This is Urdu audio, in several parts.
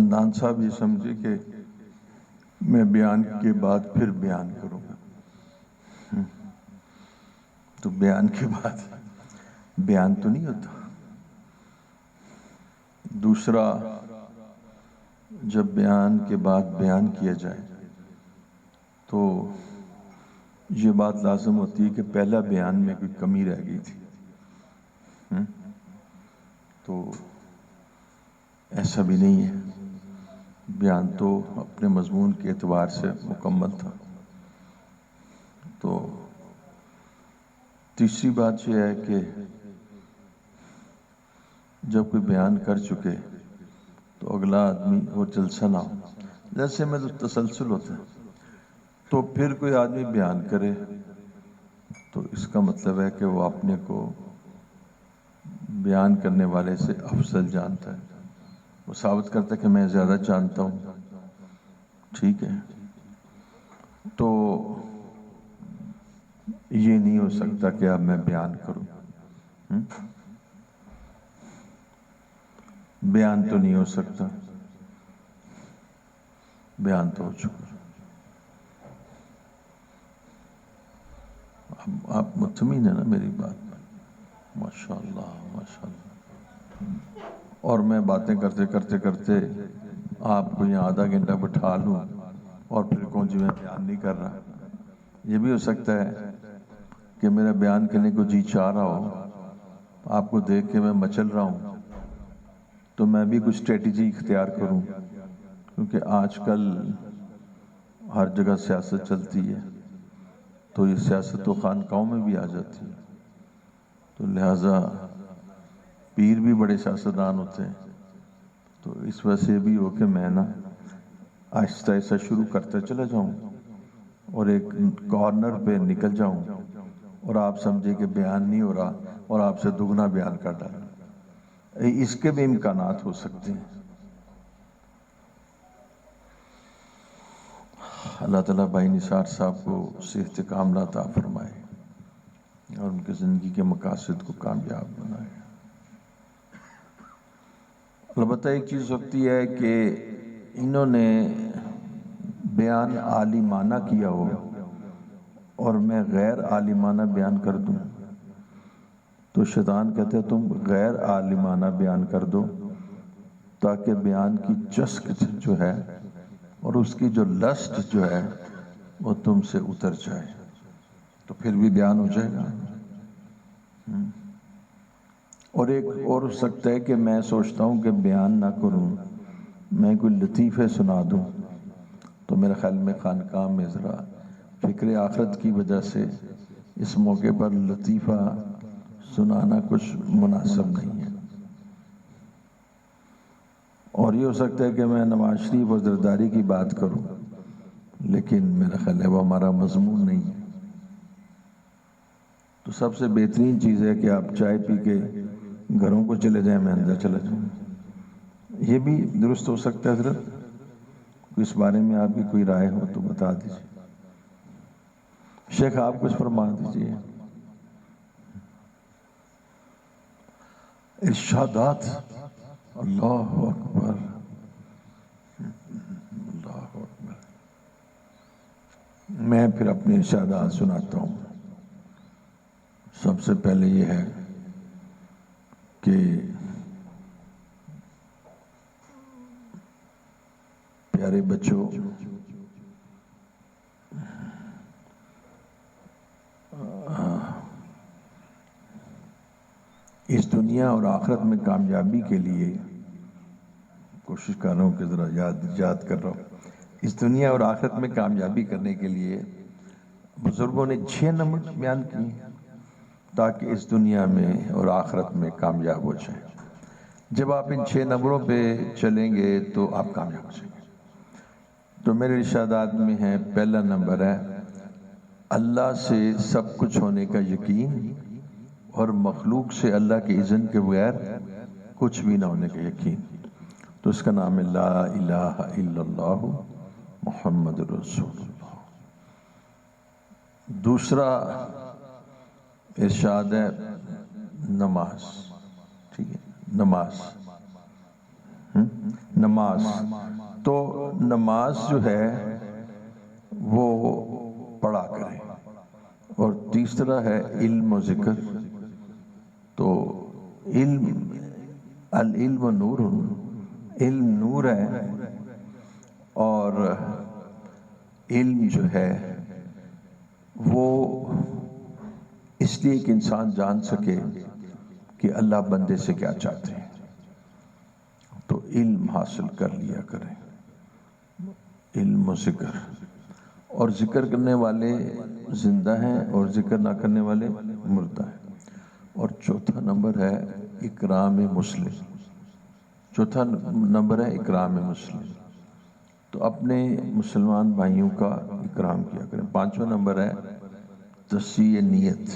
عدنان صاحب یہ سمجھے کہ میں بیان کے بعد پھر بیان کروں گا، تو بیان کے بعد بیان تو نہیں ہوتا۔ دوسرا، جب بیان کے بعد بیان کیا جائے تو یہ بات لازم ہوتی ہے کہ پہلا بیان میں کوئی کمی رہ گئی تھی، تو ایسا بھی نہیں ہے، بیان تو اپنے مضمون کے اعتبار سے مکمل تھا۔ تو تیسری بات یہ ہے کہ جب کوئی بیان کر چکے تو اگلا آدمی وہ جلسہ نہ ہو، جیسے میں تو تسلسل ہوتا ہے، تو پھر کوئی آدمی بیان کرے تو اس کا مطلب ہے کہ وہ اپنے کو بیان کرنے والے سے افضل جانتا ہے، وہ ثابت کرتا ہے کہ میں زیادہ جانتا ہوں، ٹھیک ہے۔ تو یہ نہیں ہو سکتا کہ اب میں بیان کروں، بیان تو نہیں ہو سکتا، بیان تو ہو چکا۔ آپ مطمئن ہیں نا میری بات میں؟ ماشاءاللہ ماشاءاللہ۔ اور میں باتیں کرتے کرتے کرتے آپ کو یہاں آدھا گھنٹہ بٹھا لوں اور پھر کہوں جی میں بیان نہیں کر رہا۔ یہ بھی ہو سکتا ہے کہ میرا بیان کرنے کو جی چاہ رہا ہو، آپ کو دیکھ کے میں مچل رہا ہوں تو میں بھی کچھ اسٹریٹجی اختیار کروں، کیونکہ آج کل ہر جگہ سیاست چلتی ہے، تو یہ سیاست تو خانقاہوں میں بھی آ جاتی ہے، تو لہٰذا پیر بھی بڑے سیاستدان ہوتے ہیں، تو اس وجہ سے بھی ہو کہ میں نا آہستہ آہستہ شروع کرتے چلا جاؤں اور ایک کارنر پہ نکل جاؤں اور آپ سمجھے کہ بیان نہیں ہو رہا اور آپ سے دگنا بیان کر ڈالا۔ اس کے بھی امکانات ہو سکتے ہیں۔ اللہ تعالیٰ بھائی نثار صاحب کو صحت کاملہ عطا فرمائے اور ان کی زندگی کے مقاصد کو کامیاب بنائے۔ البتہ ایک چیز ہوتی ہے کہ انہوں نے بیان عالمانہ کیا ہو اور میں غیر عالمانہ بیان کر دوں تو شیطان کہتے ہیں تم غیر عالمانہ بیان کر دو تاکہ بیان کی چسک جو ہے اور اس کی جو لسٹ جو ہے وہ تم سے اتر جائے، تو پھر بھی بیان ہو جائے گا۔ اور ایک اور ہو سکتا ہے کہ میں سوچتا ہوں کہ بیان نہ کروں، میں کوئی لطیفے سنا دوں، تو میرے خیال میں خانقاہ میں ذرا فکر آخرت کی وجہ سے اس موقع پر لطیفہ سنانا کچھ مناسب نہیں ہے۔ اور یہ ہو سکتا ہے کہ میں نواز شریف اور زرداری کی بات کروں، لیکن میرا خیال ہے وہ ہمارا مضمون نہیں ہے۔ تو سب سے بہترین چیز ہے کہ آپ چائے پی کے گھروں کو چلے جائیں، میں اندر چلا جاؤں، یہ بھی درست ہو سکتا ہے۔ حضرت اس بارے میں آپ کی کوئی رائے ہو تو بتا دیجیے۔ شیخ آپ کچھ فرما دیجیے۔ ارشادات، اللہ اکبر اللہ اکبر۔ میں پھر اپنے ارشادات سناتا ہوں۔ سب سے پہلے یہ ہے کہ پیارے بچوں، اس دنیا اور آخرت میں کامیابی کے لیے کوشش کر رہا ہوں کہ ذرا یاد کر رہا ہوں، اس دنیا اور آخرت میں کامیابی کرنے کے لیے بزرگوں نے 6 نمبر بیان کیے تاکہ اس دنیا میں اور آخرت میں کامیاب ہو جائیں۔ جب آپ ان 6 نمبروں پہ چلیں گے تو آپ کامیاب ہو جائیں گے۔ تو میرے ارشادات میں ہے، پہلا نمبر ہے اللہ سے سب کچھ ہونے کا یقین اور مخلوق سے اللہ کے اذن کے بغیر کچھ بھی نہ ہونے کا یقین۔ تو اس کا نام ہے لا الہ الا اللہ محمد رسول اللہ۔ دوسرا ارشاد ہے نماز، ٹھیک ہے، نماز نماز، تو نماز جو ہے وہ پڑھا کریں. اور تیسرا ہے علم و ذکر. تو العلم نور، علم نور ہے، اور علم جو ہے وہ اس لیے کہ انسان جان سکے کہ اللہ بندے سے کیا چاہتے ہیں. تو علم حاصل کر لیا کریں، علم و ذکر. اور ذکر کرنے والے زندہ ہیں اور ذکر نہ کرنے والے مردہ ہیں. اور چوتھا نمبر ہے اکرام مسلم. چوتھا نمبر ہے اکرام مسلم. تو اپنے مسلمان بھائیوں کا اکرام کیا کریں. پانچواں نمبر ہے تصحیح نیت.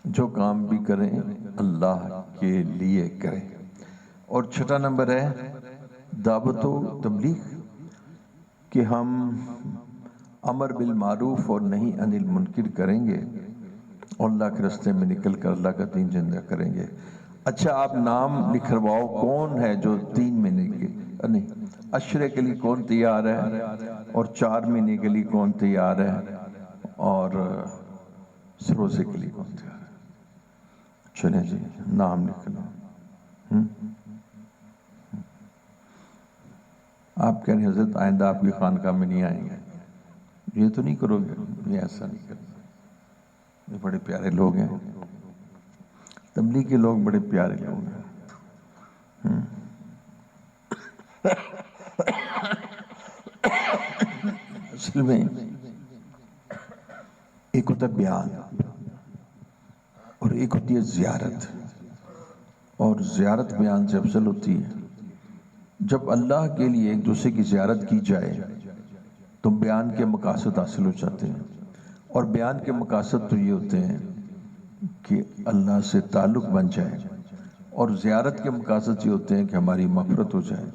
جو کام بھی کریں اللہ کے لیے کریں. اور چھٹا نمبر ہے دعوت و تبلیغ، کہ ہم امر بالمعروف اور نہی عن المنکر کریں گے اور اللہ کے راستے میں نکل کر اللہ کا دین زندہ کریں گے. اچھا آپ نام لکھواؤ کون ہے جو 3 مہینے کے نہیں عشرے کے لیے کون تیار ہے، اور 4 مہینے کے لیے کون تیار ہے، اور روزے کے لیے کون تیار ہے. چلیں جی نام لکھ لو. آپ کہہ رہے ہیں حضرت آئندہ آپ کی خانقاہ میں نہیں آئیں گے. یہ تو نہیں کرو گے، یہ ایسا نہیں کرنا. یہ بڑے پیارے لوگ ہیں، تبلیغ کے لوگ بڑے پیارے لوگ ہیں. اصل میں ایک ہوتا ہے بیان اور ایک ہوتی ہے زیارت. اور زیارت بیان سے افضل ہوتی ہے. جب اللہ کے لیے ایک دوسرے کی زیارت کی جائے تو بیان کے مقاصد حاصل ہو جاتے ہیں. اور بیان کے مقاصد تو یہ ہوتے ہیں کہ اللہ سے تعلق بن جائے، اور زیارت کے مقاصد یہ ہوتے ہیں کہ ہماری مغفرت ہو جائے.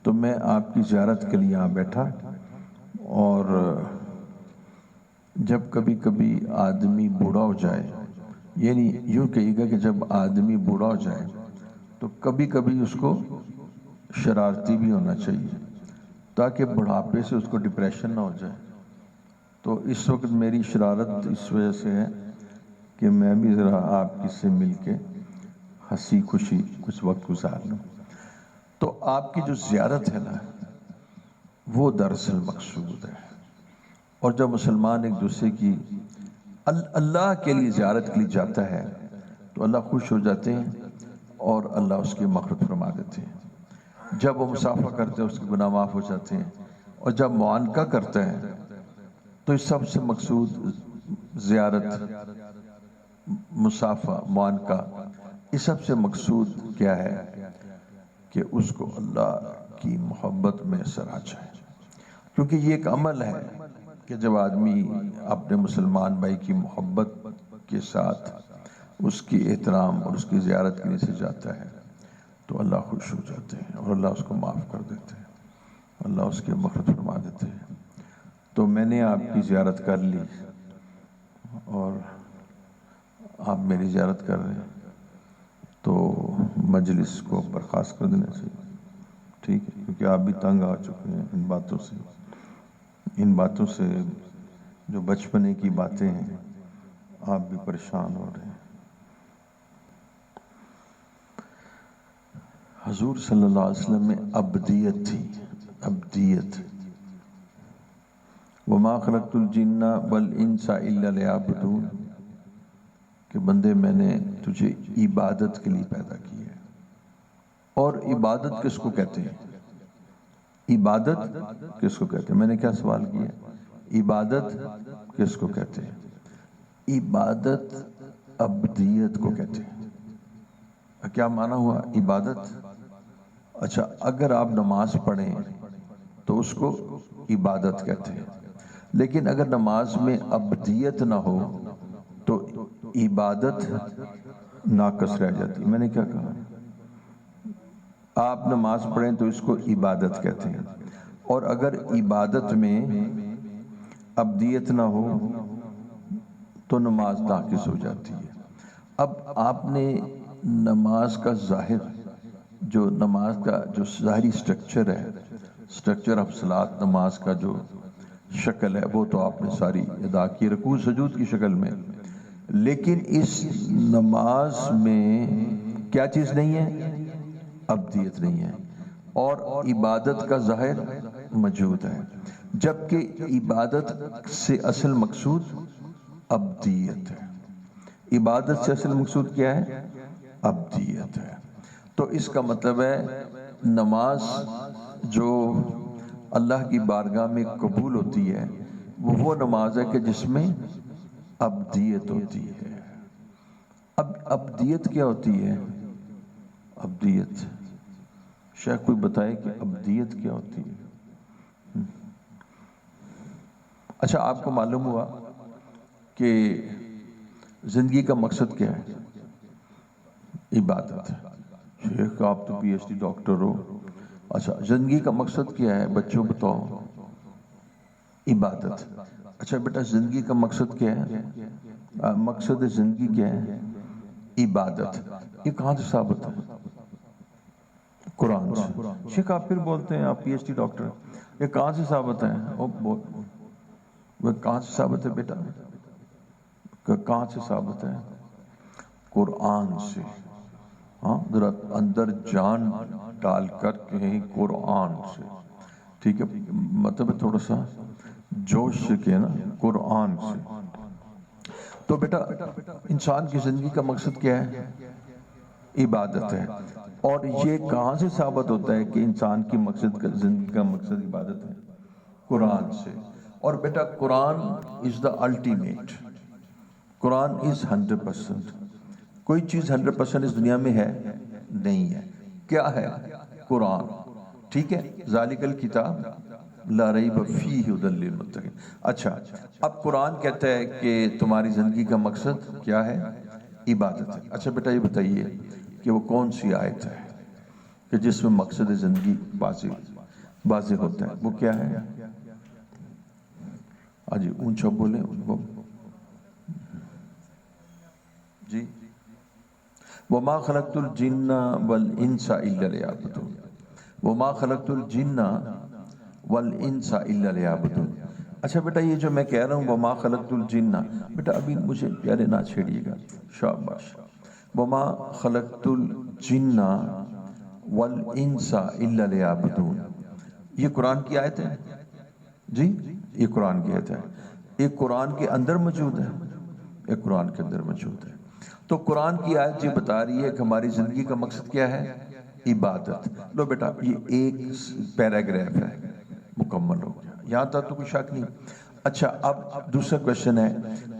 تو میں آپ کی زیارت کے لیے یہاں بیٹھا، اور جب کبھی کبھی آدمی بوڑھا ہو جائے، یعنی یوں کہیے گا کہ جب آدمی بوڑھا ہو جائے تو کبھی کبھی اس کو شرارتی بھی ہونا چاہیے تاکہ بڑھاپے سے اس کو ڈپریشن نہ ہو جائے. تو اس وقت میری شرارت اس وجہ سے ہے کہ میں بھی ذرا آپ کی سے مل کے ہنسی خوشی کچھ وقت گزار لوں. تو آپ کی جو زیارت ہے نا وہ دراصل مقصود ہے. اور جب مسلمان ایک دوسرے کی اللہ کے لیے زیارت کے لیے جاتا ہے تو اللہ خوش ہو جاتے ہیں اور اللہ اس کی مغفرت فرما دیتے ہیں. جب وہ مصافحہ کرتے ہیں اس کے گناہ معاف ہو جاتے ہیں. اور جب معانقہ کرتے ہیں تو اس سب سے مقصود زیارت، مصافحہ، معانقہ، اس سب سے مقصود کیا ہے کہ اس کو اللہ کی محبت میں اثر آ جائے. کیونکہ یہ ایک عمل ہے کہ جب آدمی اپنے مسلمان بھائی کی محبت کے ساتھ اس کی احترام اور اس کی زیارت کرنے سے جاتا ہے تو اللہ خوش ہو جاتے ہیں اور اللہ اس کو معاف کر دیتے ہیں، اللہ اس کی مغفرت فرما دیتے ہیں. تو میں نے آپ کی زیارت کر لی اور آپ میری زیارت کر رہے ہیں تو مجلس کو برخاست کر دینا چاہیے. ٹھیک ہے، کیونکہ آپ بھی تنگ آ چکے ہیں ان باتوں سے جو بچپنے کی باتیں ہیں، آپ بھی پریشان ہو رہے ہیں. حضور صلی اللہ علیہ وسلم میں عبدیت تھی، عبدیت. وَمَا خَلَقْتُ الْجِنَّ وَالْإِنسَ إِلَّا لِيَعْبُدُونِ، کہ بندے میں نے تجھے عبادت کے لیے پیدا کیا ہے. اور عبادت کس کو کہتے ہیں؟ عبادت کس کو کہتے ہیں؟ میں نے کیا سوال کیا؟ عبادت کس کو کہتے ہیں؟ عبادت عبدیت کو کہتے ہیں. کیا معنی ہوا عبادت؟ اچھا، اگر آپ نماز پڑھیں تو اس کو عبادت کہتے ہیں، لیکن اگر نماز میں عبدیت نہ ہو تو عبادت ناقص رہ جاتی. میں نے کیا کہا؟ آپ نماز پڑھیں تو اس کو عبادت کہتے ہیں، اور اگر عبادت میں عبدیت نہ ہو تو نماز ناقص ہو جاتی ہے. اب آپ نے نماز کا ظاہر جو نماز کا جو ظاہری سٹرکچر ہے، سٹرکچر آف صلاۃ، نماز کا جو شکل ہے وہ تو آپ نے ساری ادا کی رکوع سجود کی شکل میں، لیکن اس نماز میں کیا چیز نہیں ہے؟ ابدیت نہیں ہے، اور عبادت کا ظاہر موجود ہے، جبکہ عبادت سے اصل مقصود ابدیت ہے۔ عبادت سے اصل مقصود کیا ہے؟ ابدیت ہے۔ تو اس کا مطلب ہے نماز جو اللہ کی بارگاہ میں قبول ہوتی ہے وہ نماز ہے کہ جس میں ابدیت ہوتی ہے۔ اب ابدیت کیا ہوتی ہے؟ ابدیت شیخ کوئی بتائے کہ ابدیت کیا ہوتی ہے؟ اچھا، آپ کو معلوم ہوا کہ زندگی کا مقصد کیا ہے؟ عبادت۔ شیخ آپ تو پی ایچ ڈی ڈاکٹر ہو، اچھا زندگی کا مقصد کیا ہے؟ بچوں بتاؤ۔ عبادت۔ اچھا بیٹا زندگی کا مقصد کیا ہے؟ مقصد زندگی کیا ہے؟ عبادت۔ یہ کہاں سے ثابت ہے؟ قرآن سے۔ شیخ آپ پھر بولتے ہیں آپ پی ایچ ڈی ڈاکٹر، یہ کہاں سے ثابت ہے؟ وہ کہاں سے ثابت ہے بیٹا؟ کہاں سے ثابت ہے؟ قرآن سے۔ ہاں ذرا اندر جان ڈال کر کہیں قرآن سے، ٹھیک ہے؟ مطلب تھوڑا سا جوش سے کہنا، قرآن سے۔ تو بیٹا انسان کی زندگی کا مقصد کیا ہے؟ عبادت ہے۔ اور یہ کہاں سے ثابت ہوتا ہے کہ انسان کی زندگی کا مقصد عبادت ہے؟ قرآن سے۔ اور بیٹا قرآن is the ultimate، Quran is 100%۔ کوئی چیز 100% اس دنیا میں ہے نہیں ہے۔ کیا ہے؟ قرآن، ٹھیک ہے؟ ذالک الکتاب لا ریب فیہ ھدی للمتقین۔ اچھا اب قرآن کہتا ہے کہ تمہاری زندگی کا مقصد کیا ہے؟ عبادت ہے۔ اچھا بیٹا یہ بتائیے کہ وہ کون سی آیت ہے کہ جس میں مقصد زندگی واضح ہوتا ہے؟ وہ کیا ہے؟ آجی اونچا بولیں ان کو جی۔ وَمَا خَلَقْتُ الْجِنَّ وَالْإِنسَ إِلَّا لِيَعْبُدُونِ، وَمَا خَلَقْتُ الْجِنَّ وَالْإِنسَ إِلَّا لِيَعْبُدُونِ۔ اچھا بیٹا یہ جو میں کہہ رہا ہوں وَمَا خَلَقْتُ الْجِنَّ، بیٹا ابھی مجھے پیارے نہ چھیڑیے گا، شاباش۔ وَمَا خَلَقْتُ الْجِنَّ وَالْإِنسَ إِلَّا لِيَعْبُدُونِ، یہ قرآن کی آیت ہے جی، یہ قرآن کی آیت ہے۔ یہ قرآن کے اندر موجود ہے، یہ قرآن کے اندر موجود ہے۔ تو قرآن کی آیت یہ بتا رہی ہے کہ ہماری زندگی کا مقصد کیا ہے؟ عبادت۔ لو بیٹا یہ ایک پیراگراف ہے، مکمل ہو گیا، یہاں تک تو کوئی شک نہیں۔ اچھا اب دوسرا کویشچن ہے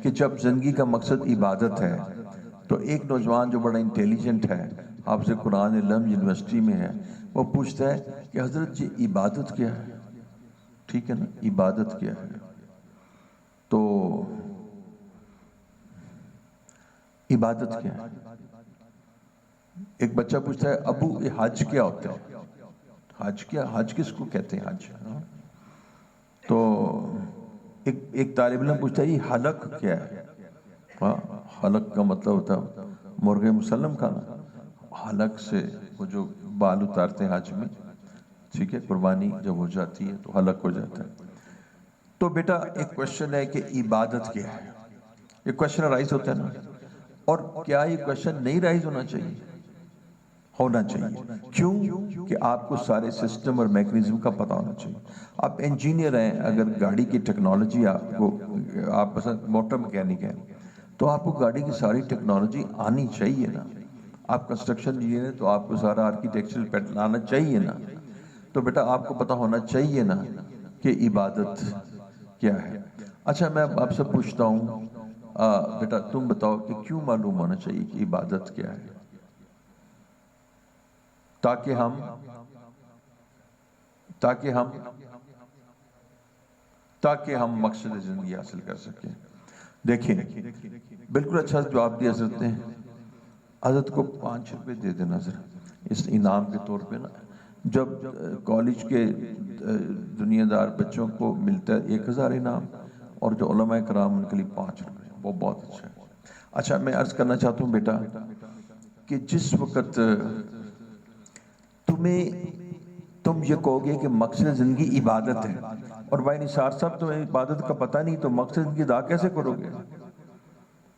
کہ جب زندگی کا مقصد عبادت ہے تو ایک نوجوان جو بڑا انٹیلیجنٹ ہے، آپ سے قرآن علم یونیورسٹی میں ہے، وہ پوچھتا ہے کہ حضرت یہ عبادت کیا ہے؟ ٹھیک ہے نا، عبادت کیا ہے؟ تو عبادت کیا ہے؟ ایک بچہ پوچھتا ہے ابو یہ حج کیا ہوتا ہے؟ حج کیا؟ حج کس کو کہتے ہیں حج؟ تو ایک طالب علم پوچھتا ہے یہ حلق کیا ہے؟ حلق کا مطلب ہوتا ہے مرغ مسلم کھانا، حلق سے وہ جو بال اتارتے ہیں حج میں، ٹھیک ہے؟ قربانی جب ہو جاتی ہے تو حلق ہو جاتا ہے۔ تو بیٹا ایک کویشچن ہے کہ عبادت کیا ہے؟ یہ کویشچن رائز ہوتا ہے نا، اور کیا یہ کویشچن نہیں رائز ہونا چاہیے؟ ہونا چاہیے۔ کیوں کہ آپ کو سارے سسٹم اور میکنزم کا پتہ ہونا چاہیے۔ آپ انجینئر ہیں، اگر گاڑی کی ٹیکنالوجی آپ مثلا موٹر مکینک ہیں تو آپ کو گاڑی کی ساری ٹیکنالوجی آنی چاہیے نا۔ آپ کنسٹرکشن انجینئر ہیں تو آپ کو سارا آرکیٹیکچرل پیٹرن آنا چاہیے نا۔ تو بیٹا آپ کو پتہ ہونا چاہیے نا کہ عبادت کیا ہے۔ اچھا میں آپ سے پوچھتا ہوں بیٹا تم بتاؤ کہ کیوں معلوم ہونا چاہیے کہ عبادت کیا ہے؟ تاکہ ہم مقصد زندگی حاصل کر سکیں۔ دیکھیں بالکل اچھا جواب دیا حضرت نے۔ حضرت کو 5 روپے دے دینا ذرا اس انعام کے طور پہ نا۔ جب کالج کے دنیا دار بچوں کو ملتا ہے 1000 انعام، اور جو علماء کرام ان کے لیے 5 روپے، وہ بہت اچھا ہے۔ اچھا میں عرض کرنا چاہتا ہوں بیٹا کہ جس وقت تم یہ کہو گے کہ مقصد زندگی عبادت ہے، اور بھائی نثار صاحب تمہیں عبادت کا پتہ نہیں تو مقصد زندگی ادا کیسے کرو گے؟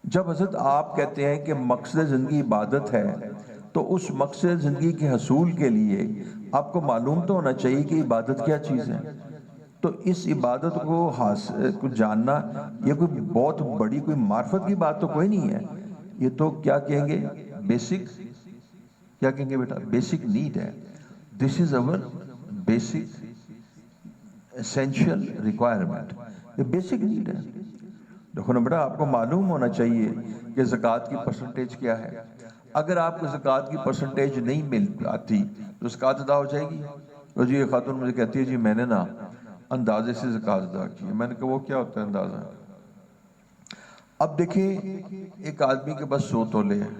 جب حضرت آپ کہتے ہیں کہ مقصد زندگی عبادت ہے تو اس مقصد زندگی کے حصول کے لیے آپ کو معلوم تو ہونا چاہیے کہ عبادت کیا چیز ہے۔ تو اس عبادت کو جاننا یہ کوئی بہت بڑی کوئی معرفت کی بات تو کوئی نہیں ہے، یہ تو کیا کہیں گے بیسک، کیا کہیں گے بیٹا، بیسک نیڈ ہے۔ دس از اوور بیسک essential requirement، یہ بیسک نیڈ ہے۔ دیکھو نا بیٹا، آپ کو معلوم ہونا چاہیے کہ زکوٰۃ کی پرسنٹیج کیا ہے۔ اگر آپ کو زکوٰۃ کی پرسنٹیج نہیں مل آتی تو زکوٰۃ ادا ہو جائے گی؟ تو جی یہ خاتون مجھے کہتی ہے جی میں نے نا اندازے سے زکوٰۃ ادا کی ہے۔ میں نے کہا وہ کیا ہوتا ہے اندازہ؟ اب دیکھیں ایک آدمی کے پاس 100 تولے ہیں،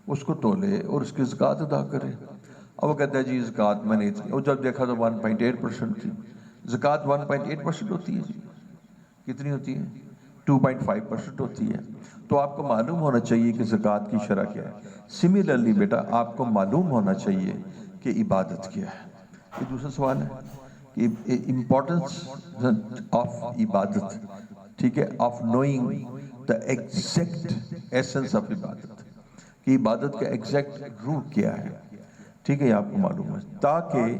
اس کو تولے اور اس کی زکوٰۃ ادا کرے۔ اب وہ کہتا ہے جی زکوٰۃ میں نے اتنی، اور جب دیکھا تو 1.8% تھی۔ زکوٰۃ 1.8% ہوتی ہے جی، کتنی ہوتی ہے؟ 2.5% ہوتی ہے۔ تو آپ کو معلوم ہونا چاہیے کہ زکوٰۃ کی شرح کیا ہے۔ سملرلی بیٹا آپ کو معلوم ہونا چاہیے کہ عبادت کیا ہے۔ یہ دوسرا سوال ہے کہ امپورٹنس آف عبادت، ٹھیک ہے، of knowing the exact essence of عبادت، کہ عبادت کا ایگزیکٹ روح کیا ہے، ٹھیک ہے، یہ آپ کو معلوم ہے تاکہ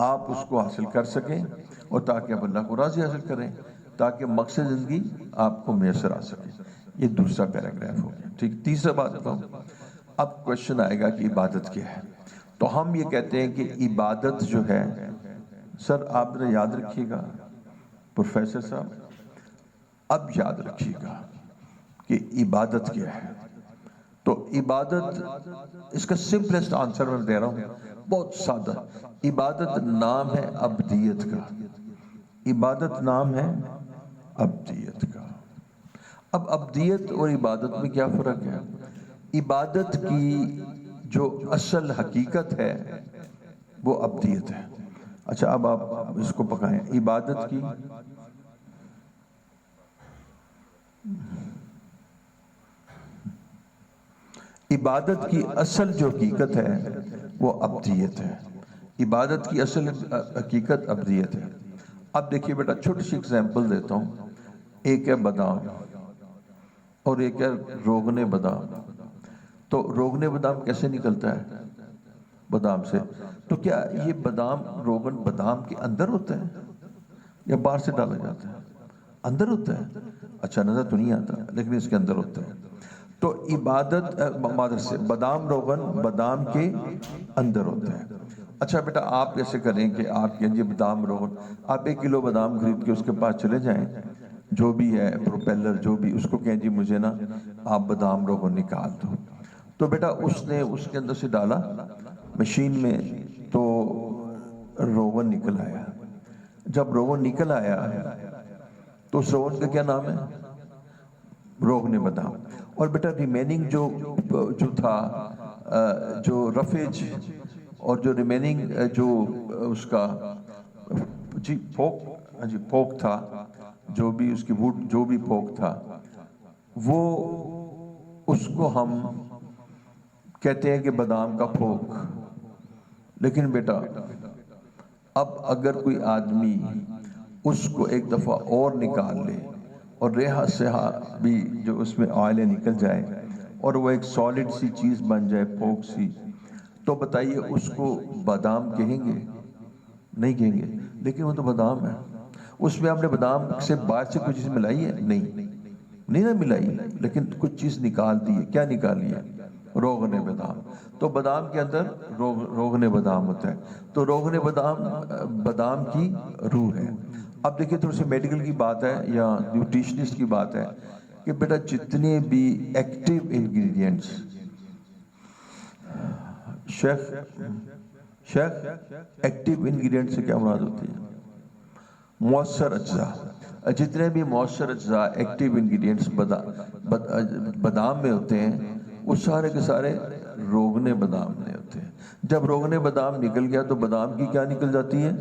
آپ اس کو حاصل کر سکیں اور تاکہ آپ اللہ کو راضی حاصل کریں، تاکہ مقصد زندگی آپ کو میسر آ سکے۔ یہ دوسرا پیراگراف ہو گیا، ٹھیک۔ تیسرا بات بتاؤں، اب کوشچن آئے گا کہ عبادت کیا ہے۔ تو ہم یہ کہتے ہیں کہ عبادت جو ہے، سر آپ نے یاد رکھیے گا پروفیسر صاحب، اب یاد رکھیے گا کہ عبادت کیا ہے۔ تو عبادت، اس کا سمپلسٹ آنسر میں دے رہا ہوں، بہت سادہ۔ عبادت نام ہے عبدیت کا، عبادت نام ہے عبدیت کا۔ اب عبدیت اور عبادت میں کیا فرق ہے؟ عبادت کی جو اصل حقیقت ہے وہ عبدیت ہے۔ اچھا اب آپ اس کو پکائیں، عبادت کی عبادت کی اصل جو حقیقت ہے وہ عبدیت ہے۔ عبادت کی اصل حقیقت عبدیت ہے۔ اب دیکھیے بیٹا چھوٹی سی ایگزامپل دیتا ہوں، ایک ہے بادام اور ایک ہے روغن بادام۔ تو روغن بادام کیسے نکلتا ہے؟ بادام سے۔ تو کیا یہ بادام روغن بادام کے اندر ہوتا ہے یا باہر سے ڈالا جاتا ہے؟ اندر ہوتا ہے۔ اچھا نظر تو نہیں آتا لیکن اس کے اندر ہوتا ہے۔ تو عبادت مادر سے بادام روغن بادام کے اندر ہوتا ہے۔ اچھا بیٹا آپ کیسے کریں کہ آپ کہیں جی بادام روغن، آپ 1 کلو بادام خرید کے اس کے پاس چلے جائیں، جو بھی ہے پروپیلر جو بھی، اس کو کہیں جی مجھے نا آپ بادام روغن نکال دو۔ تو بیٹا اس نے اس کے اندر سے ڈالا مشین میں تو روغن نکل آیا۔ جب روغن نکل آیا تو اس روغن کا کیا نام ہے؟ روغن بادام۔ اور بیٹا ریمیننگ جو تھا جو رفیج اور جو ریمیننگ جو اس کا جی پوک تھا، جو بھی اس کی ووڈ جو بھی پوک تھا، وہ اس کو ہم کہتے ہیں کہ بادام کا پوک۔ لیکن بیٹا اب اگر کوئی آدمی اس کو ایک دفعہ اور نکال لے اور ریحہ سیاہ بھی جو اس میں آئلیں نکل جائے اور وہ ایک سالڈ سی چیز بن جائے پوک سی، تو بتائیے اس کو بادام کہیں گے؟ نہیں کہیں گے، لیکن وہ تو بادام ہے۔ اس میں ہم نے بادام سے باہر سے کوئی چیز ملائی ہے؟ نہیں نہ ملائی، لیکن کچھ چیز نکال دی ہے۔ کیا نکالی ہے؟ روغن بادام۔ تو بادام کے اندر روغن بادام ہوتا ہے۔ تو روغن بادام کی روح ہے۔ اب دیکھیں تھوڑی سی میڈیکل کی بات ہے یا نیوٹریشنسٹ کی بات ہے کہ بیٹا جتنے بھی ایکٹیو انگریڈینٹس، شیخ ایکٹیو انگریڈینٹ سے کیا مراد ہوتی ہے؟ مؤثر اجزاء۔ جتنے بھی مؤثر اجزاء ایکٹیو انگریڈینٹس بادام میں ہوتے ہیں وہ سارے کے سارے روغن بادام میں ہوتے ہیں۔ جب روغن بادام نکل گیا تو بادام کی کیا نکل جاتی ہے؟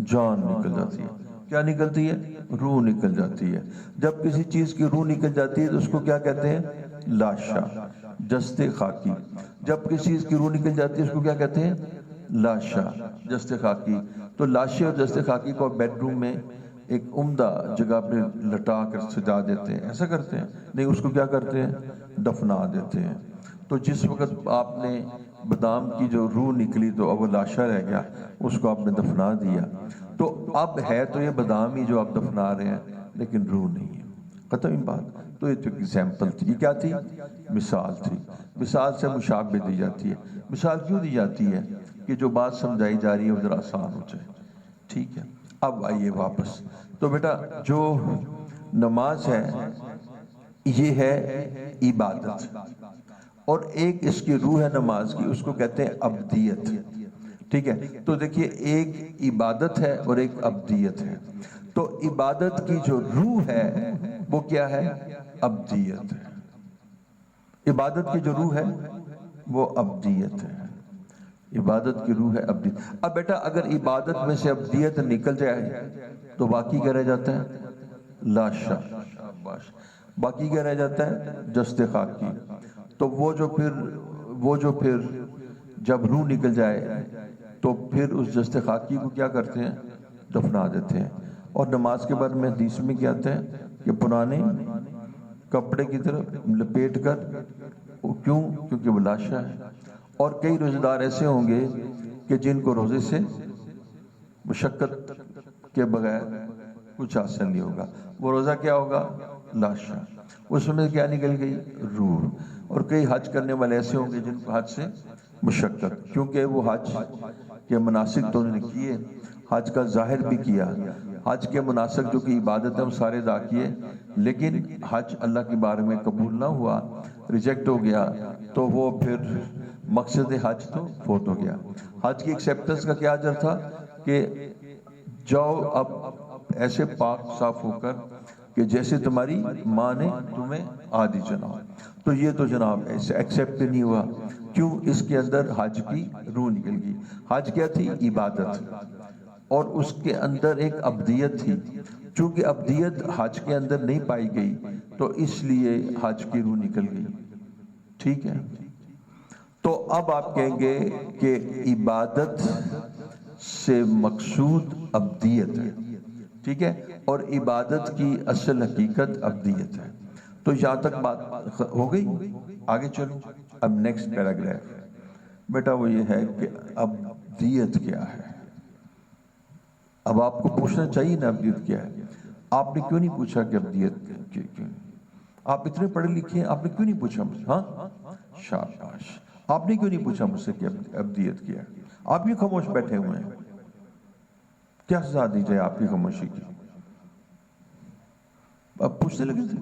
جان نکل جاتی ہے۔ کیا نکلتی ہے؟ روح نکل جاتی ہے۔ جب کسی چیز کی روح نکل جاتی ہے تو اس کو کیا کہتے ہیں؟ لاشا، جستے خاکی۔ جب کسی چیز کی روح نکل جاتی ہے اس کو کیا کہتے ہیں؟ لاشا جست خاکی. تو لاشے اور جست خاکی کو بیڈ روم میں ایک عمدہ جگہ پہ لٹا کر سجا دیتے ہیں، ایسا کرتے ہیں؟ نہیں، اس کو کیا کرتے ہیں؟ دفنا دیتے ہیں. تو جس وقت آپ نے بادام کی جو روح نکلی تو اب وہ لاشا رہ گیا، اس کو آپ نے دفنا دیا. تو اب ہے تو یہ بادام ہی جو آپ دفنا رہے ہیں، لیکن روح نہیں ہے. ختم ہی بات. تو یہ تو ایگزامپل تھی. یہ کیا تھی؟ مثال تھی. مثال سے مشابہ دی جاتی ہے. مثال کیوں دی جاتی ہے؟ کہ جو بات سمجھائی جا رہی ہے وہ ذرا آسان ہو جائے. ٹھیک ہے، اب آئیے واپس. تو بیٹا جو نماز ہے یہ ہے عبادت، اور ایک اس کی روح ہے نماز کی، اس کو کہتے ہیں ابدیت. ٹھیک ہے، تو دیکھیے ایک عبادت ہے اور ایک ابدیت ہے. تو عبادت کی جو روح ہے وہ کیا ہے؟ ابدیت ہے. عبادت کی جو روح ہے وہ ابدیت ہے. عبادت کی روح ہے ابدیت. اب بیٹا اگر عبادت میں سے ابدیت نکل جائے تو باقی کیا رہ جاتا ہے؟ لاشا. شاباش. باقی کیا رہ جاتا ہے؟ جست خاکی. تو وہ جو پھر جب روح نکل جائے تو پھر اس جست خاکی کو کیا کرتے ہیں؟ دفنا دیتے ہیں. اور نماز کے بارے میں حدیث میں کیا آتا ہے کہ پرانے کپڑے کی طرف لپیٹ کر. کیوں؟ کیونکہ وہ لاشا ہے. اور کئی روزہ دار ایسے ہوں گے کہ جن کو روزے سے مشقت کے بغیر کچھ حاصل نہیں ہوگا. وہ روزہ کیا ہوگا؟ لاشا. اس میں کیا نکل گئی؟ روح. اور کئی حج کرنے والے ایسے ہوں گے جن کو حج سے مشقت، کیونکہ وہ حج کے مناسک تو انہوں نے کیے، حج کا ظاہر بھی کیا، حج کے مناسک جو کہ عبادت ہے وہ سارے ادا کیے، لیکن حج اللہ کی بارے میں قبول نہ ہوا، ریجیکٹ ہو گیا. تو وہ پھر مقصد حج تو فوت ہو گیا. حج کی ایکسیپٹنس کا کیا اجر تھا کہ جاؤ اب ایسے پاک صاف ہو کر کہ جیسے تمہاری ماں نے تمہیں آدھی جناب. تو یہ تو جناب ایسے ایکسیپٹ نہیں ہوا. کیوں؟ اس کے اندر حج کی روح نکل گئی. حج کیا تھی؟ عبادت. اور اس کے اندر ایک ابدیت تھی. چونکہ ابدیت حج کے اندر نہیں پائی گئی تو اس لیے حج کی روح نکل گئی. ٹھیک ہے، تو اب آپ کہیں گے کہ عبادت سے مقصود ابدیت ہے. ٹھیک ہے، اور عبادت کی اصل حقیقت ابدیت ہے. تو یہاں تک بات ہو گئی. آگے چلو. اب نیکسٹ پیراگراف بیٹا وہ یہ ہے کہ ابدیت کیا ہے. اب آپ کو پوچھنا چاہیے نا ابدیت کیا ہے. آپ نے کیوں نہیں پوچھا کہ ابدیت کیوں؟ آپ اتنے پڑھے لکھے ہیں، آپ نے کیوں نہیں پوچھا مجھ سے؟ ہاں شاباش. آپ نے کیوں نہیں پوچھا مجھ سے کہ ابدیت کیا ہے؟ آپ بھی خاموش بیٹھے ہوئے ہیں. کیا سزا دی جائے آپ کی خاموشی کی؟ اب پوچھنے لگے تھے.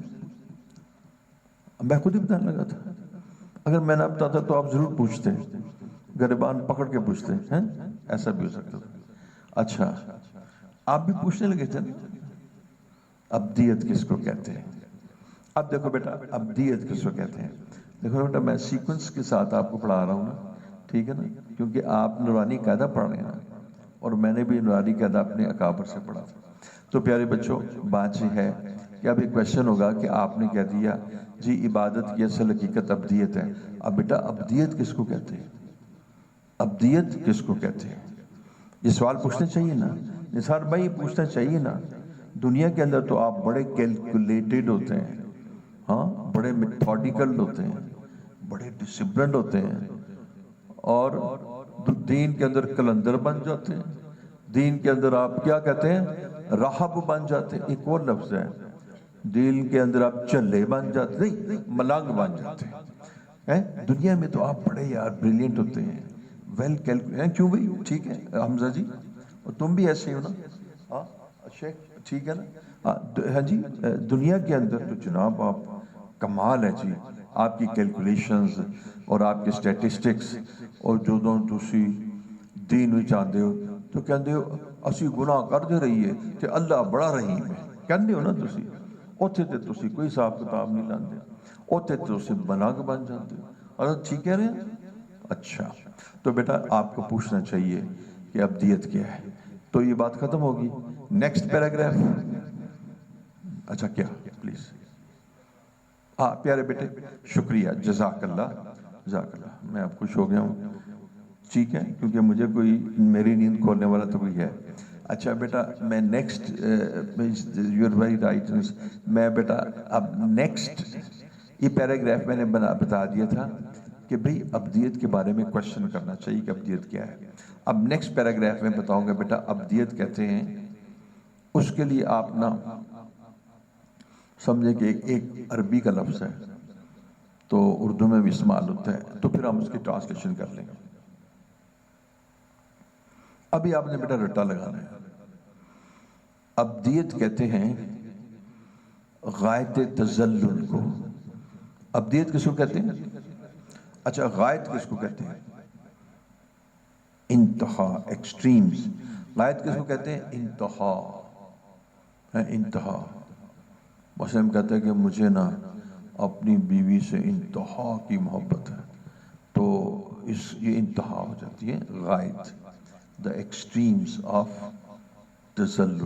میں خود ہی بتانے لگا تھا. اگر میں نہ بتاتا تو آپ ضرور پوچھتے، گریبان پکڑ کے پوچھتے ہیں. ایسا بھی ہو سکتا تھا. اچھا آپ بھی پوچھنے لگے تھے ابدیت کس کو کہتے ہیں. اب دیکھو بیٹا ابدیت کس کو کہتے ہیں. دیکھو بیٹا میں سیکوینس کے ساتھ آپ کو پڑھا رہا ہوں نا، ٹھیک ہے نا، کیونکہ آپ نورانی قاعدہ پڑھ رہے ہیں نا، اور میں نے بھی نورانی قاعدہ اپنے اکابر سے پڑھا تھا. تو پیارے بچوں بات یہ ہے کہ اب ایک کویشچن ہوگا کہ آپ نے کہہ دیا جی عبادت کی اصل حقیقت ابدیت ہے. اب بیٹا ابدیت کس کو کہتے ہیں؟ ابدیت کس کو کہتے ہیں؟ یہ سوال پوچھنا چاہیے نا. نثار بھائی یہ پوچھنا چاہیے نا. دنیا کے اندر تو آپ بڑے کیلکولیٹڈ ہوتے ہیں، ہاں بڑے میتھوڈیکل ہوتے ہیں، بڑے ڈسپلنڈ ہوتے ہیں، اور دین کے اندر کلندر بن جاتے ہیں. دین کے اندر آپ کیا کہتے ہیں؟ راہب بن جاتے ہیں. ایک اور لفظ ہے، دین کے اندر آپ چلے بن جاتے ہیں، نہیں ملنگ بن جاتے ہیں. دنیا میں تو آپ بڑے یار بریلینٹ ہوتے ہیں، ویل کیلکولیٹ. کیوں بھائی؟ ٹھیک ہے حمزہ جی، اور تم بھی ایسے ہو نا. ہاں شیخ ٹھیک ہے نا. ہاں جی دنیا کے اندر تو جناب آپ کمال ہے جی. آپ کی کیلکولیشنز اور آپ کے سٹیٹسٹکس، اور جو تسی دین وچ آندے ہو تو کہندے ہو اسی گناہ کر دے رہی ہے کہ اللہ بڑا رحیم ہے. کہندے ہو نا تسی. اوتھے تے تسی کوئی حساب کتاب نہیں لاندے، اوتھے تے تسی ملنگ بن جاندے ہو. اور ٹھیک کہہ رہے ہیں. اچھا تو بیٹا آپ کو پوچھنا چاہیے کہ ابدیت کیا ہے. تو یہ بات ختم ہوگی. Next paragraph. اچھا کیا پلیز. پیارے بیٹے شکریہ، جزاک اللہ جزاک اللہ. میں اب خوش ہو گیا ہوں. ٹھیک ہے، کیونکہ مجھے کوئی میری نیند کھولنے والا تو کوئی ہے۔ اچھا بیٹا میں next, you are very right, میں بیٹا اب نیکسٹ یہ پیراگراف میں نے بتا دیا تھا کہ بھئی ابدیت کے بارے میں کوشچن کرنا چاہیے کہ ابدیت کیا ہے۔ اب نیکسٹ پیراگراف میں بتاؤں گا بیٹا ابدیت کہتے ہیں، اس کے لیے آپ نا سمجھے کہ ایک عربی کا لفظ ہے تو اردو میں بھی استعمال ہوتا ہے، تو پھر ہم اس کی ٹرانسلیشن کر لیں گے۔ ابھی آپ نے بیٹا رٹا لگانا ہے۔ ابدیت کہتے ہیں غایت تذلل کو۔ ابدیت کس کو کہتے ہیں؟ اچھا غایت کس کو کہتے ہیں؟ انتہا، ایکسٹریمز۔ غایت کس کو کہتے ہیں؟ انتہا، انتہا۔ مثلا کہتے ہیں کہ مجھے نا اپنی بیوی سے انتہا کی محبت ہے، تو یہ انتہا ہو جاتی ہے غایت، the extremes of تذلل۔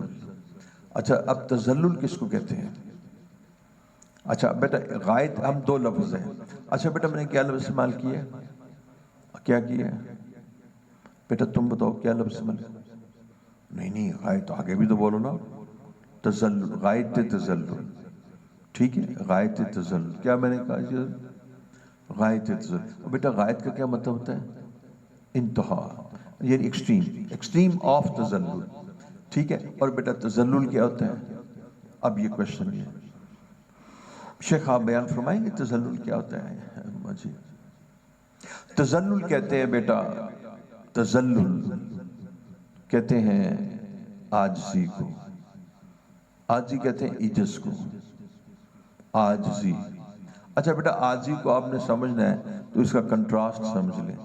اچھا اب تذلل کس کو کہتے ہیں؟ اچھا بیٹا غایت ہم دو لفظ ہیں۔ اچھا بیٹا میں نے کیا لفظ استعمال کیا ہے؟ کیا کیا ہے بیٹا تم بتاؤ کیا لفظ استعمال کیا؟ نہیں غایت آگے بھی تو بولو نا، تذلل، غایت تذلل، ٹھیک ہے، غایت تذلل۔ کیا میں نے کہا؟ غایت تذلل۔ بیٹا غایت کا کیا مطلب ہوتا ہے؟ انتہا، یعنی ایکسٹریم آف تذلل، ٹھیک ہے۔ اور بیٹا تذلل کیا ہوتا ہے؟ اب یہ کوشچن ہے، شیخ آپ بیان فرمائیں گے تذلل کیا ہوتا ہے؟ جی تذلل کہتے ہیں بیٹا، تذلل کہتے ہیں عاجزی کو، عاجزی کہتے ہیں عجز کو، عاجزی۔ اچھا بیٹا عاجزی کو آپ نے سمجھنا ہے تو اس کا کنٹراسٹ سمجھ لیں۔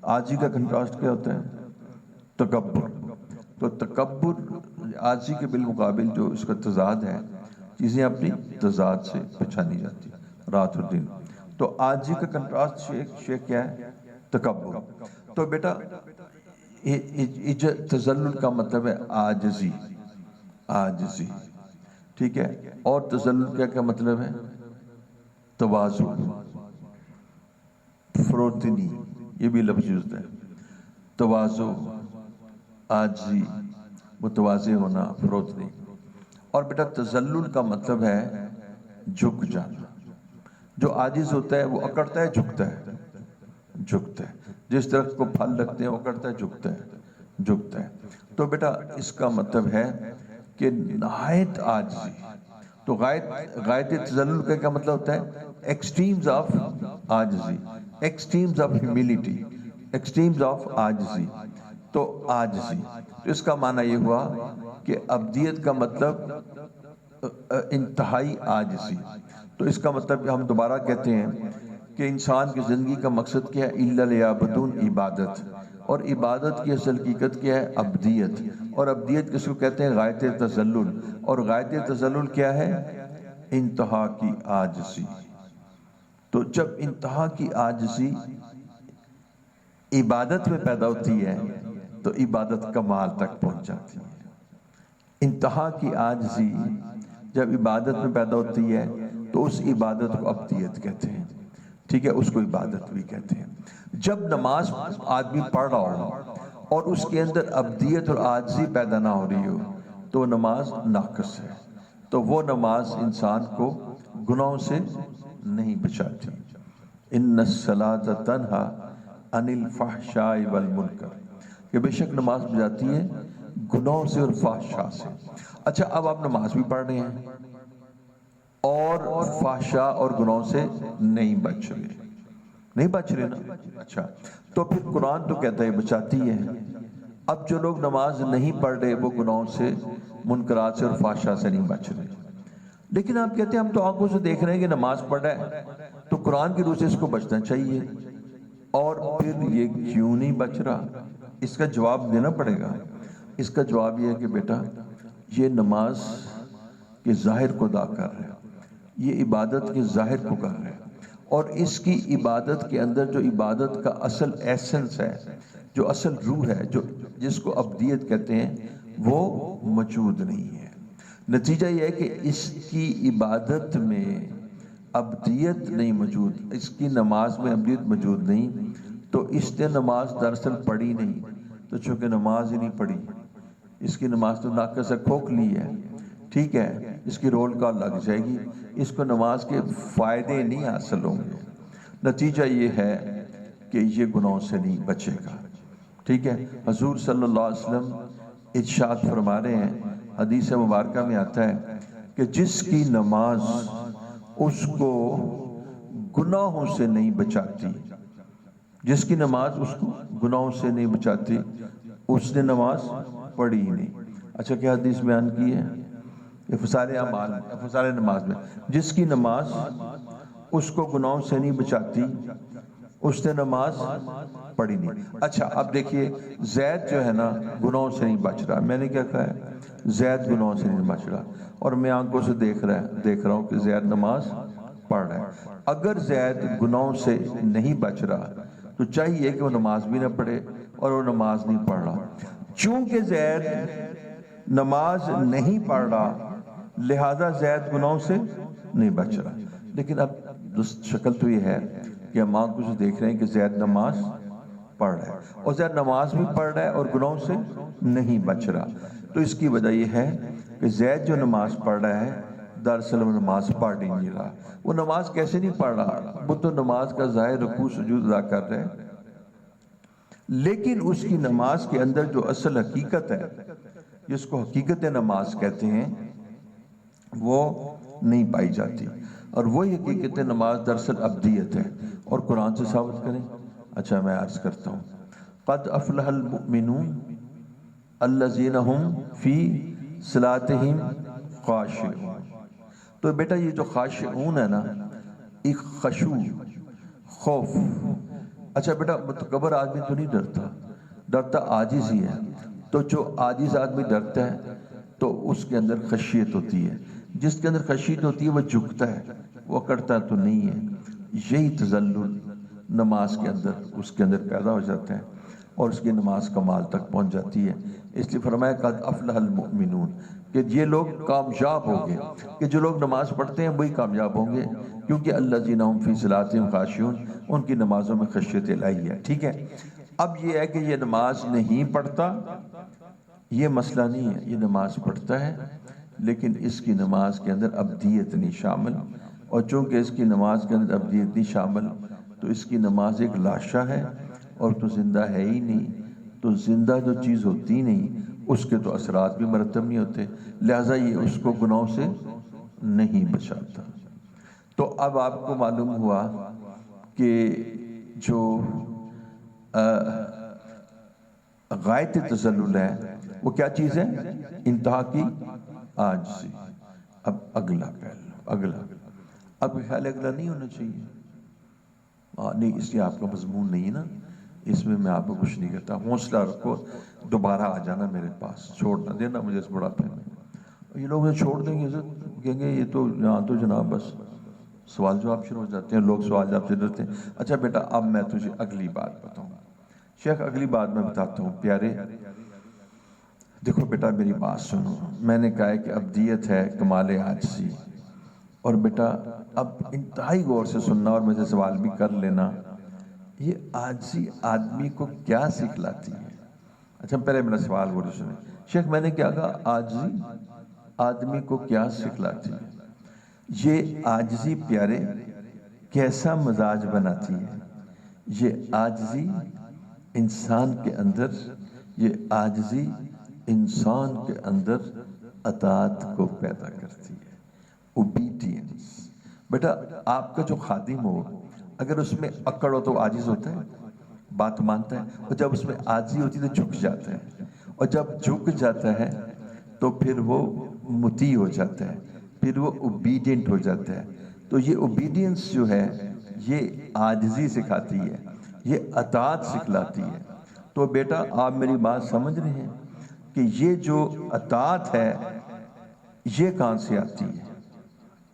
عاجزی کا کنٹراسٹ کیا ہوتا ہے؟ تکبر۔ تو تکبر عاجزی کے بالمقابل جو اس کا تضاد ہے، چیزیں اپنی تضاد سے پہچانی جاتی ہیں، رات اور دن۔ تو عاجزی کا کنٹراسٹ شیخ کیا ہے؟ تکبر۔ تو بیٹا تذلل کا مطلب ہے عاجزی، عاجزی، ٹھیک ہے۔ اور تذلل کیا مطلب ہے؟ تواضع، فروتنی، یہ بھی لفظ یوز ہے۔ تواضع، عاجزی، متواضع ہونا، فروتنی۔ اور بیٹا تذلل کا مطلب ہے جھک جانا۔ جو عاجز ہوتا ہے وہ اکڑتا ہے، جھکتا ہے، جھکتا ہے۔ جس درخت کو پھل رکھتے ہیں وہ اکڑتا ہے، جھکتا ہے، جھکتا ہے۔ تو بیٹا اس کا مطلب ہے کہ نہایت عاجزی۔ تو غایت تذلل کا کیا مطلب ہوتا ہے؟ ایکسٹریمز آف عاجزی، extremes of humility, extremes of عاجزی۔ تو عاجزی، تو اس کا معنی یہ ہوا کہ ابدیت کا مطلب انتہائی عاجزی۔ تو اس کا مطلب ہم دوبارہ کہتے ہیں کہ انسان کی زندگی کا مقصد کیا ہے؟ الا لیعبدون، عبادت۔ اور عبادت کی اصل حقیقت کیا ہے؟ ابدیت۔ اور ابدیت کس کو کہتے ہیں؟ غایت تذلل۔ اور غایت تذلل کیا ہے؟ انتہا کی عاجزی۔ تو جب انتہا کی عاجزی عبادت میں پیدا ہوتی ہے تو عبادت کمال تک پہنچ جاتی ہے۔ انتہا کی عاجزی جب عبادت میں پیدا ہوتی ہے تو اس عبادت کو ابدیت کہتے ہیں، ٹھیک ہے، اس کو عبادت بھی کہتے ہیں۔ جب نماز آدمی پڑھ رہا ہو اور اس کے اندر ابدیت اور عاجزی پیدا نہ ہو رہی ہو تو نماز ناقص ہے، تو وہ نماز انسان کو گناہوں سے نہیں بچاتی۔ ان الصلاۃ تنہی عن الفحشاء والمنکر، کہ بے شک نماز بچاتی ہے گناہوں سے اور فحشاء سے۔ اچھا اب آپ نماز بھی پڑھ رہے ہیں اور فحشاء اور گناہوں سے نہیں بچ رہے، نہیں بچ رہے نا؟ اچھا تو پھر قرآن تو کہتا ہے بچاتی ہے۔ اب جو لوگ نماز نہیں پڑھ رہے وہ گناہوں سے، منکرات سے اور فحشاء سے نہیں بچ رہے، لیکن آپ کہتے ہیں ہم تو آنکھوں سے دیکھ رہے ہیں کہ نماز پڑھ رہا ہے، تو قرآن کی روح سے اس کو بچنا چاہیے، اور پھر یہ کیوں نہیں بچ رہا؟ اس کا جواب دینا پڑے گا۔ اس کا جواب یہ ہے کہ بیٹا یہ نماز کے ظاہر کو ادا کر رہا ہے، یہ عبادت کے ظاہر کو کر رہا ہے، اور اس کی عبادت کے اندر جو عبادت کا اصل ایسنس ہے، جو اصل روح ہے، جس کو ابدیت کہتے ہیں، وہ موجود نہیں ہے۔ نتیجہ یہ ہے کہ اس کی عبادت میں ابدیت نہیں موجود، اس کی نماز میں ابدیت موجود نہیں، تو اس نے نماز دراصل پڑھی نہیں، تو چونکہ نماز ہی نہیں پڑھی، اس کی نماز تو ناقص ہے، کھوکھلی ہے، ٹھیک ہے، اس کی رول کال لگ جائے گی، اس کو نماز کے فائدے نہیں حاصل ہوں گے۔ نتیجہ یہ ہے کہ یہ گناہوں سے نہیں بچے گا، ٹھیک ہے۔ حضور صلی اللہ علیہ وسلم ارشاد فرما رہے ہیں، حدیث مبارکہ میں آتا ہے کہ جس کی نماز اس کو گناہوں سے نہیں بچاتی، جس کی نماز اس کو گناہوں سے نہیں بچاتی، اس نے نماز پڑھی ہی نہیں۔ اچھا کیا حدیث بیان کی ہے؟ یہ فضائل اعمال، فضائل نماز میں، جس کی نماز اس کو گناہوں سے نہیں بچاتی، اس نے نماز پڑھی نہیں۔ اچھا اب دیکھیے، زید جو ہے نا گناہوں سے نہیں بچ رہا، میں نے کیا کہا ہے؟ زید گناہوں سے نہیں بچ رہا، اور میں آنکھوں سے دیکھ رہا ہوں کہ زید نماز پڑھ رہا ہے۔ اگر زید گناہوں سے نہیں بچ رہا تو چاہیے کہ وہ نماز بھی نہ پڑھے، اور وہ نماز نہیں پڑھ رہا۔ چونکہ زید نماز نہیں پڑھ رہا لہذا زید گناہوں سے نہیں بچ رہا۔ لیکن اب شکل تو یہ ہے کہ ہم آنکھوں سے دیکھ رہے ہیں کہ زید نماز پڑھ رہا ہے، اور زید نماز بھی پڑھ رہا ہے اور گناہوں سے نہیں بچ رہا۔ تو اس کی وجہ یہ ہے کہ زید جو نماز پڑھ رہا ہے دراصل وہ نماز پڑھ ہی نہیں رہا۔ وہ نماز کیسے نہیں پڑھ رہا؟ وہ تو نماز کا ظاہر رکوع سجود ادا کر رہے ہیں، لیکن اس کی نماز کے اندر جو اصل حقیقت ہے، جس کو حقیقت نماز کہتے ہیں، وہ نہیں پائی جاتی۔ اور وہی حقیقت نماز دراصل ابدیت ہے، اور قرآن سے ثابت کریں۔ اچھا میں عرض کرتا ہوں، قد افلح المؤمنون الذین هم فی صلاتہم خاشعون۔ تو بیٹا یہ جو خاشعون ہے نا، ایک خشوع، خوف۔ اچھا بیٹا متکبر آدمی تو نہیں ڈرتا عاجز ہی ہے۔ تو جو عاجز آدمی ڈرتا ہے تو اس کے اندر خشیت ہوتی ہے، جس کے اندر خشیت ہوتی ہے وہ جھکتا ہے، وہ اکڑتا تو نہیں ہے۔ یہی تذلل نماز کے اندر اس کے اندر پیدا ہو جاتا ہے، اور اس کی نماز کمال تک پہنچ جاتی ہے۔ اس لیے فرمایا قد افلح المؤمنون، کہ یہ لوگ کامیاب ہوں گے، کہ جو لوگ نماز پڑھتے ہیں وہی کامیاب ہوں گے، کیونکہ الذین هم فی صلاتہم خاشعون، ان کی نمازوں میں خشیت الہی ہے، ٹھیک ہے۔ اب یہ ہے کہ یہ نماز نہیں پڑھتا، یہ مسئلہ نہیں ہے، یہ نماز پڑھتا ہے لیکن اس کی نماز کے اندر ابدیت نہیں شامل، اور چونکہ اس کی نماز کے اندر ابدیت نہیں شامل تو اس کی نماز ایک لاشا ہے، اور تو زندہ ہے ہی نہیں۔ تو زندہ جو چیز ہوتی نہیں اس کے تو اثرات بھی مرتب نہیں ہوتے، لہٰذا یہ اس کو گناہوں سے نہیں بچاتا۔ تو اب آپ کو معلوم ہوا کہ جو غایت تذلل ہے وہ کیا چیز ہے؟ انتہا کی عاجزی۔ اب اگلا پہلو، اب خیال اگلا نہیں ہونا چاہیے، نہیں اس لیے آپ کا مضمون نہیں ہے نا، اس میں آپ کو کچھ نہیں کہتا۔ حوصلہ رکھو، دوبارہ آ جانا میرے پاس، چھوڑ نہ دینا مجھے اس بڑھاپے میں۔ یہ لوگ مجھے چھوڑ دیں گے، کہیں گے یہ تو یہاں تو جناب بس سوال جواب شروع ہو جاتے ہیں، لوگ سوال جواب سے ڈرتے ہیں۔ اچھا بیٹا اب میں تجھے اگلی بات بتاؤں، شیخ اگلی بات میں بتاتا ہوں۔ پیارے دیکھو بیٹا میری بات سنو، میں نے کہا ہے کہ ابدیت ہے کمال عاجزی، اور بیٹا اب انتہائی غور سے سننا اور مجھے سوال بھی کر لینا، یہ عاجزی آدمی کو کیا سکھلاتی ہے؟ اچھا پہلے میرا سوال غور سے سنیں، شیخ میں نے کیا کہا؟ عاجزی آدمی کو کیا سکھلاتی ہے؟ یہ عاجزی پیارے کیسا مزاج بناتی ہے؟ یہ عاجزی انسان کے اندر، یہ عاجزی انسان کے اندر اطاعت کو پیدا کرتی ہے، اوبیڈینس۔ بیٹا آپ کا جو خادم ہو اگر اس میں اکڑ ہو تو عاجز ہوتا ہے، بات مانتا ہے، اور جب اس میں عاجزی ہوتی ہے تو جھک جاتا ہے، اور جب جھک جاتا ہے تو پھر وہ مطیع ہو جاتا ہے، پھر وہ اوبیڈینٹ ہو جاتا ہے۔ تو یہ اوبیڈینس جو ہے یہ عاجزی سکھاتی ہے، یہ اطاعت سکھلاتی ہے۔ تو بیٹا آپ میری بات سمجھ رہے ہیں کہ یہ جو اطاعت ہے یہ کہاں سے آتی ہے؟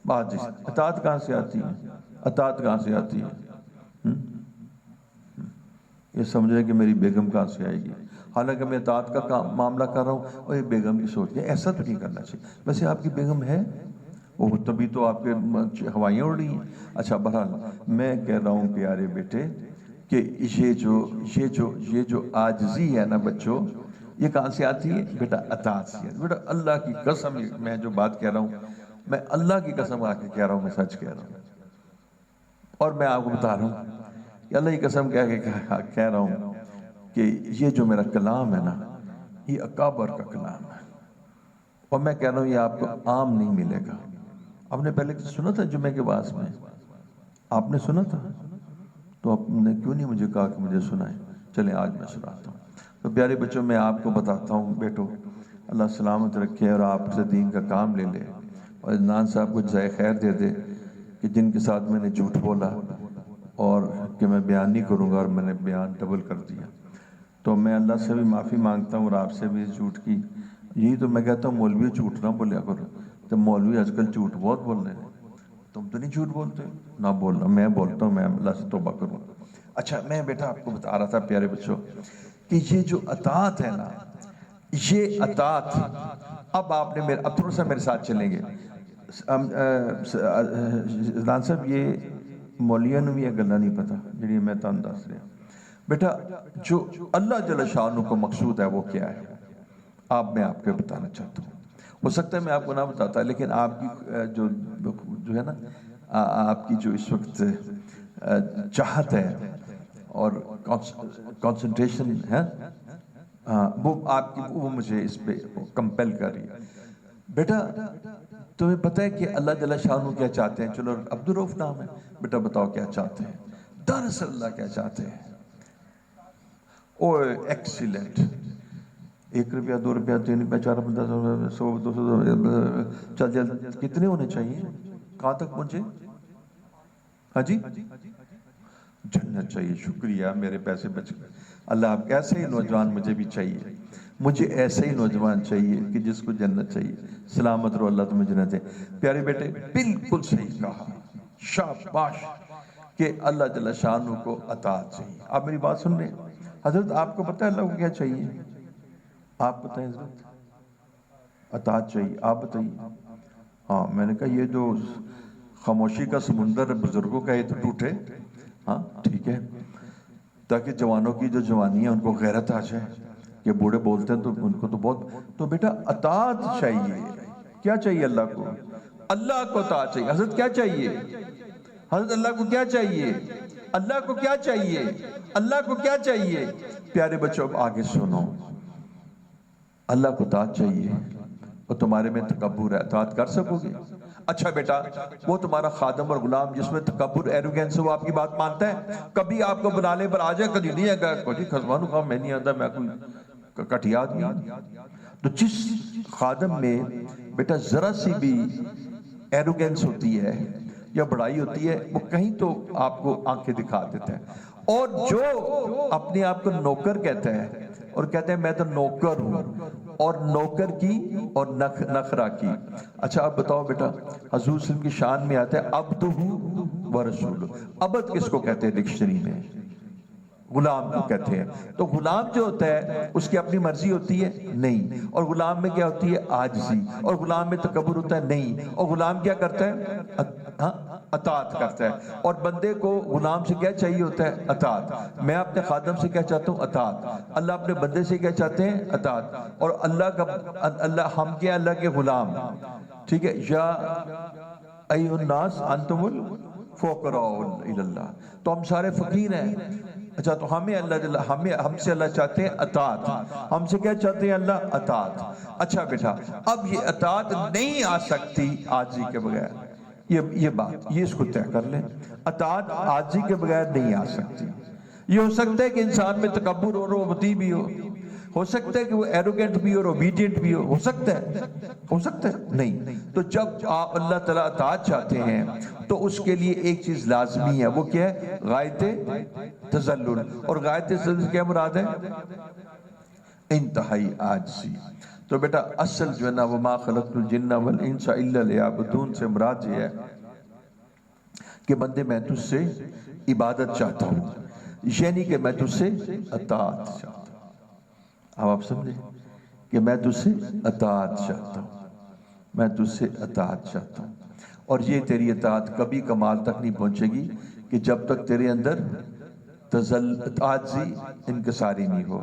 بات اطاعت کہاں سے آتی ہے؟ اطاعت کہاں سے آتی ہے؟ یہ سمجھ رہے کہ میری بیگم کہاں سے آئے گی، حالانکہ میں اطاعت کا معاملہ کر رہا ہوں اور یہ بیگم کی سوچ ہے، ایسا تو نہیں کرنا چاہیے۔ ویسے آپ کی بیگم ہے وہ، تبھی تو آپ کے ہوائیاں اڑ رہی ہیں۔ اچھا بہرحال میں کہہ رہا ہوں پیارے بیٹے کہ یہ جو عاجزی ہے نا بچوں، یہ کہاں سے آتی ہے بیٹا؟ اطاعت سے آتی ہے۔ بیٹا اللہ کی قسم، میں جو بات کہہ رہا ہوں، میں اللہ کی قسم آ کے کہہ رہا ہوں، میں سچ کہہ رہا ہوں، اور میں آپ کو بتا رہا ہوں کہ اللہ کی قسم کہہ رہا ہوں کہ یہ جو میرا کلام ہے نا، یہ اکابر کا کلام ہے، اور میں کہہ رہا ہوں یہ آپ کو عام نہیں ملے گا۔ آپ نے پہلے سنا تھا جمعے کے بعد میں؟ آپ نے سنا تھا؟ تو آپ نے کیوں نہیں مجھے کہا کہ مجھے سنائیں؟ چلیں آج میں سناتا ہوں۔ تو پیارے بچوں، میں آپ کو بتاتا ہوں، بیٹو اللہ سلامت رکھے اور آپ سے دین کا کام لے لے، اور عدنان صاحب کو جزائے خیر دے دے کہ جن کے ساتھ میں نے جھوٹ بولا اور کہ میں بیان نہیں کروں گا، اور میں نے بیان ڈبل کر دیا، تو میں اللہ سے بھی معافی مانگتا ہوں اور آپ سے بھی اس جھوٹ کی۔ یہی تو میں کہتا ہوں مولوی جھوٹ نہ بولیا کرو، تو مولوی آج کل جھوٹ بہت بول رہے ہیں۔ تم تو نہیں جھوٹ بولتے؟ نہ بولنا، میں بولتا ہوں، میں اللہ سے توبہ کروں۔ اچھا، میں بیٹا آپ کو بتا رہا تھا پیارے بچوں کہ یہ جو اطاعت ہے نا، یہ اطاعت، اب آپ نے اب تھوڑا سا میرے ساتھ چلیں گے عدنان صاحب، یہ مولیاں نوں بھی یہ گلاں نہیں پتا جڑی میں تانوں دس رہا بیٹا۔ جو اللہ جل شانہ کو مقصود ہے وہ کیا ہے، میں آپ کو بتانا چاہتا ہوں۔ ہو سکتا ہے میں آپ کو نہ بتاتا، لیکن آپ کی جو ہے نا، آپ کی جو اس وقت چاہت ہے اور کانسنٹریشن ہے، وہ آپ کی، وہ مجھے اس پہ کمپیل کر رہی ہے۔ بیٹا تمہیں پتہ ہے کہ اللہ جل شانہ کیا چاہتے ہیں؟ چلو عبدالرؤف نام ہے، بیٹا بتاؤ کیا چاہتے ہیں؟ دراصل اللہ کیا چاہتے ہیں؟ اوہ ایکسیلنٹ! 1 روپیہ 2 روپیہ 3 روپیہ 4 روپیہ 100 200 چل کتنے ہونے چاہیے؟ کہاں تک پہنچے؟ ہاں جی، جنت چاہیے۔ شکریہ، میرے پیسے بچ گئے۔ اللہ آپ ایسے ہی نوجوان مجھے بھی چاہیے، مجھے ایسے ہی نوجوان چاہیے کہ جس کو جنت چاہیے۔ سلامت رہو، اللہ تمہیں جنت دے۔ پیارے بیٹے بالکل صحیح کہا، شاباش، کہ اللہ جل شانہ کو اطاعت چاہیے۔ آپ میری بات سن رہے ہیں؟ حضرت آپ کو پتہ ہے اللہ کو کیا چاہیے؟ آپ بتائیں حضرت؟ اطاعت چاہیے، آپ بتائیے۔ ہاں، میں نے کہا یہ جو خاموشی کا سمندر ہے بزرگوں کا، یہ تو ٹوٹے۔ ہاں ٹھیک ہے، تاکہ جوانوں کی جو جوانی ہے ان کو غیرت آ جائے، کہ بوڑھے بولتے ہیں تو ان کو تو بہت، تو بیٹا اطاعت چاہیے۔ کیا چاہیے اللہ کو؟ اللہ کو اطاعت چاہیے۔ حضرت کیا چاہیے؟ حضرت اللہ کو کیا چاہیے؟ اللہ کو کیا چاہیے؟ اللہ کو کیا چاہیے؟ پیارے بچوں اب آگے سنو، اللہ کو اطاعت چاہیے، اور تمہارے میں تکبر ہے، اطاعت کر سکو گے؟ اچھا بیٹا، وہ تمہارا خادم اور غلام جس میں تکبر، ایروگینس، وہ آپ کی بات مانتا ہے؟ کبھی آپ کو بنانے پر آ جائے، کبھی نہیں آگا، کوئی خزمانو کہا میں نہیں آتا، میں کوئی کٹیا آدمی ہوں۔ تو جس خادم میں بیٹا ذرا سی بھی ایروگینس ہوتی ہے یا بڑائی ہوتی ہے، وہ کہیں تو آپ کو آنکھیں دکھا دیتا ہے، اور جو اپنے آپ کو نوکر کہتا ہے اور کہتے ہیں میں تو نوکر ہوں، اور نوکر کی اور نخرہ کی۔ اچھا اب بتاؤ بیٹا، حضور صلی اللہ علیہ وسلم کی شان میں آتا ہے عبدہ و رسولہ۔ عبد کس کو کہتے ہیں ڈکشنری میں؟ غلام کو کہتے ہیں۔ تو غلام جو ہوتا ہے اس کی اپنی مرضی ہوتی ہے؟ نہیں۔ اور غلام میں کیا ہوتی ہے؟ عاجزی۔ اور غلام میں تکبر ہوتا ہے؟ نہیں۔ اور غلام کیا کرتا ہے؟ اطاعت کرتا ہے۔ اور بندے کو غلام سے کیا چاہیے ہوتا ہے؟ اطاعت۔ میں اپنے خادم سے کیا چاہتا ہوں؟ اطاعت۔ اللہ اپنے بندے سے کیا چاہتے ہیں؟ اطاعت۔ اور اللہ ہم کیا؟ اللہ کے غلام، ٹھیک ہے؟ یا ایھا الناس انتم الفقراء الی اللہ، تو ہم سارے فقیر ہیں۔ اچھا تو ہم سے اللہ چاہتے ہیں اطاعت، ہم سے کیا چاہتے ہیں اللہ؟ اطاعت۔ اچھا بیٹا اب یہ اطاعت نہیں آ سکتی عاجزی کے بغیر، یہ بات یہ اس کو طے کر لیں، اطاعت عاجزی کے بغیر نہیں آ سکتی۔ یہ ہو سکتا ہے کہ انسان میں تکبر اور مطیع بھی ہو سکتا ہے کہ وہ ایروگنٹ بھی اور اوبیڈینٹ بھی ہو سکتا ہے نہیں۔ تو جب آپ اللہ تعالیٰ اطاعت چاہتے ہیں تو اس کے لیے ایک چیز لازمی ہے، وہ کیا ہے؟ غایت تذلل۔ اور غایت تذلل کیا مراد ہے؟ انتہائی عاجزی۔ تو بیٹا اصل جو ہے نا، وما خلقت الجن والانس الا لیعبدون سے مراد یہ ہے کہ بندے میں تجھ سے عبادت چاہتا ہوں، یعنی کہ میں تجھ سے اطاعت چاہتا ہوں۔ اب آپ سمجھیں کہ میں تجھ سے اطاعت چاہتا ہوں، میں تجھ سے اطاعت چاہتا ہوں، اور یہ تیری اطاعت کبھی کمال تک نہیں پہنچے گی کہ جب تک تیرے اندر عاجزی انکساری نہیں ہو،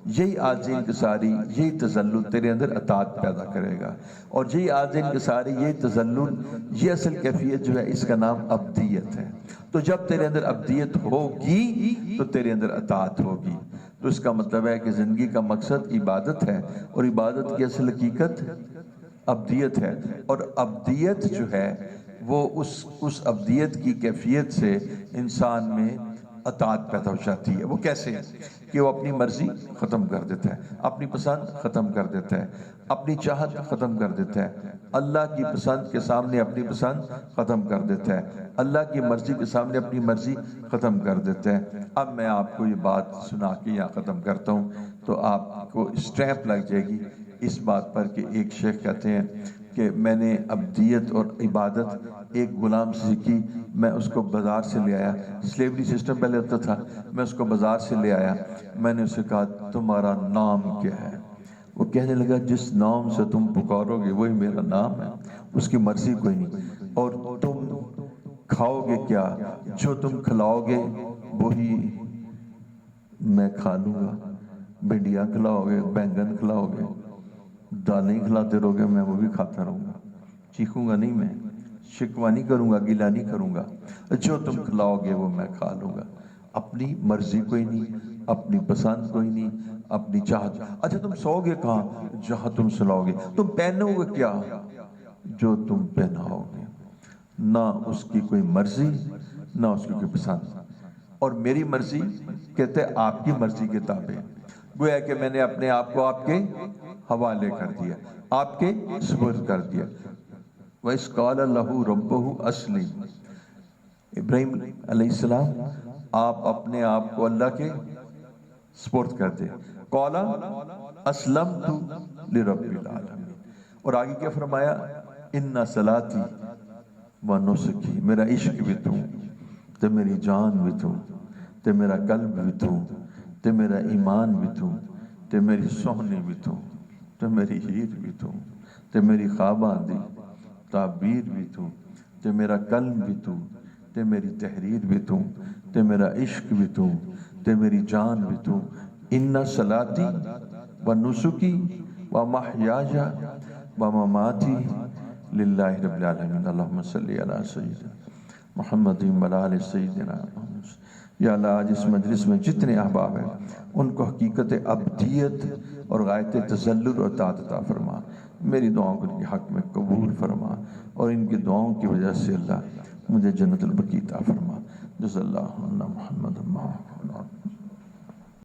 یہی عاجزی انکساری، یہی تذلل تیرے اندر اطاعت پیدا کرے گا، اور یہی عاجزی انکساری، یہی تذلل، یہ اصل کیفیت جو ہے اس کا نام عبدیت ہے۔ تو جب تیرے اندر عبدیت ہوگی تو تیرے اندر اطاعت ہوگی۔ تو اس کا مطلب ہے کہ زندگی کا مقصد عبادت ہے، اور عبادت کی اصل حقیقت عبدیت ہے، اور عبدیت جو ہے وہ اس عبدیت کی کیفیت سے انسان میں اطاعت پیدا ہو جاتی ہے۔ وہ کیسے؟ کہ وہ اپنی مرضی ختم کر دیتا ہے، اپنی پسند ختم کر دیتا ہے، اپنی چاہت ختم کر دیتا ہے، اللہ کی پسند کے سامنے اپنی پسند ختم کر دیتا ہے، اللہ کی مرضی کے سامنے اپنی مرضی ختم کر دیتا ہے۔ اب میں آپ کو یہ بات سنا کے یہاں ختم کرتا ہوں تو آپ کو اسٹریپ لگ جائے گی اس بات پر کہ ایک شیخ کہتے ہیں کہ میں نے عبدیت اور عبادت ایک غلام سے سیکھی، میں اس کو بازار سے لے آیا، سلیوری سسٹم پہلے ہوتا تھا، میں اس کو بازار سے لے آیا، میں نے اسے کہا تمہارا نام کیا ہے؟ وہ کہنے لگا جس نام سے تم پکارو گے وہی میرا نام ہے، اس کی مرضی کوئی نہیں، اور تم کھاؤ گے کیا؟ جو تم کھلاؤ گے وہی میں کھا لوں گا، بھنڈیاں کھلاؤ گے، بینگن کھلاؤ گے، دالیں کھلاتے رہو گے، میں وہ بھی کھاتا رہوں گا، چیخوں گا نہیں، میں شکوہ نہیں کروں گا، گلہ نہیں کروں گا، جو تم کھلاؤ گے وہ میں کھا لوں گا۔ اپنی مرضی کوئی نہیں، اپنی پسند کوئی نہیں، اپنی چاہت۔ اچھا تم سو گے کہاں؟ جہاں تم سلاؤ گے۔ تم پہنو گے کیا؟ جو تم پہناؤ گے۔ نہ اس کی کوئی مرضی، نہ اس کی کوئی پسند، اور میری مرضی کہتے ہیں آپ کی مرضی کے تابع۔ گویا کہ میں نے اپنے آپ کو آپ کے حوالے کر دیا، آپ کے سپرد کر دیا۔ وَإِذْ قَالَ لَهُ رَبُّهُ أَسْلِمْ، ابراہیم علیہ السلام آپ اپنے آپ کو اللہ کے سپرد کر دے۔ قَالَ أَسْلَمْتُ لِرَبِّ الْعَالَمِينَ، اور آگے کیا فرمایا؟ إِنَّ صَلَاتِي وَنُسُكِي، میرا عشق بھی تو، تے میری جان بھی تو، تے میرا قلب بھی تو، تے میرا ایمان بھی تو، تے میری سہنی بھی تو، تے میری ہیر بھی تو، تے میری خواباں دی تعبیر بھی تو، تے میرا قلب بھی تو، تے میری تحریر بھی تو، تے میرا عشق بھی تو، تے میری جان بھی تو۔ ان صلاتی و نسکی و محیاج و مماتی للہ رب العالمین، اللہم صلی علی سیدنا محمد و علی سیدنا محمد۔ یا اللہ آج اس مجلس میں جتنے احباب ہیں ان کو حقیقت عبدیت اور غایت تذلل اور اطاعت عطا فرما، میری دعاؤں کو ان کے حق میں قبول فرما، اور ان کی دعاؤں کی وجہ سے اللہ مجھے جنت البقیع عطا فرما۔ جزا اللہ عنا محمد